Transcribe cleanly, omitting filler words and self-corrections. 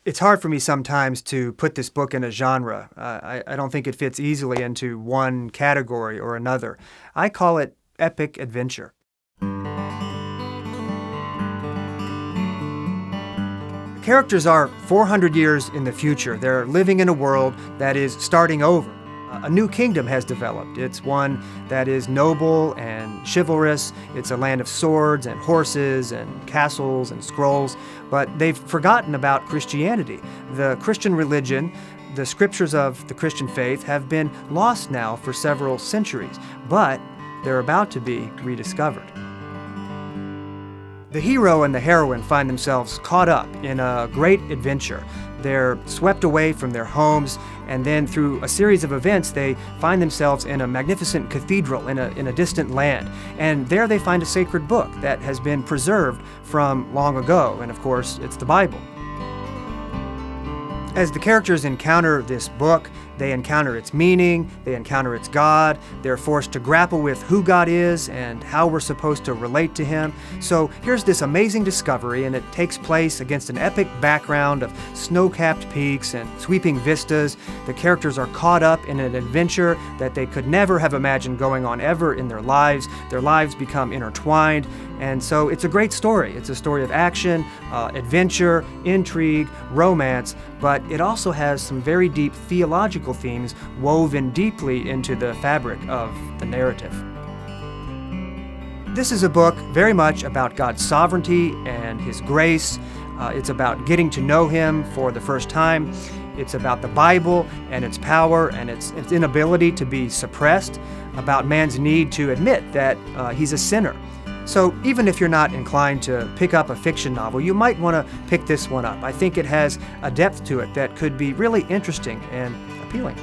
It's hard for me sometimes to put this book in a genre. I don't think it fits easily into one category or another. I call it epic adventure. The characters are 400 years in the future. They're living in a world that is starting over. A new kingdom has developed. It's one that is noble and chivalrous. It's a land of swords and horses and castles and scrolls, but they've forgotten about Christianity. The Christian religion, the scriptures of the Christian faith have been lost now for several centuries, but they're about to be rediscovered. The hero and the heroine find themselves caught up in a great adventure. They're swept away from their homes, and then through a series of events, they find themselves in a magnificent cathedral in a distant land. And there they find a sacred book that has been preserved from long ago, and of course, it's the Bible. As the characters encounter this book, they encounter its meaning, they encounter its God, they're forced to grapple with who God is and how we're supposed to relate to Him. So here's this amazing discovery, and it takes place against an epic background of snow-capped peaks and sweeping vistas. The characters are caught up in an adventure that they could never have imagined going on ever in their lives. Their lives become intertwined, and so it's a great story. It's a story of action, adventure, intrigue, romance, but it also has some very deep theological themes woven deeply into the fabric of the narrative. This is a book very much about God's sovereignty and His grace. It's about getting to know Him for the first time. It's about the Bible and its power and its inability to be suppressed, about man's need to admit that he's a sinner. So even if you're not inclined to pick up a fiction novel, you might want to pick this one up. I think it has a depth to it that could be really interesting and appealing.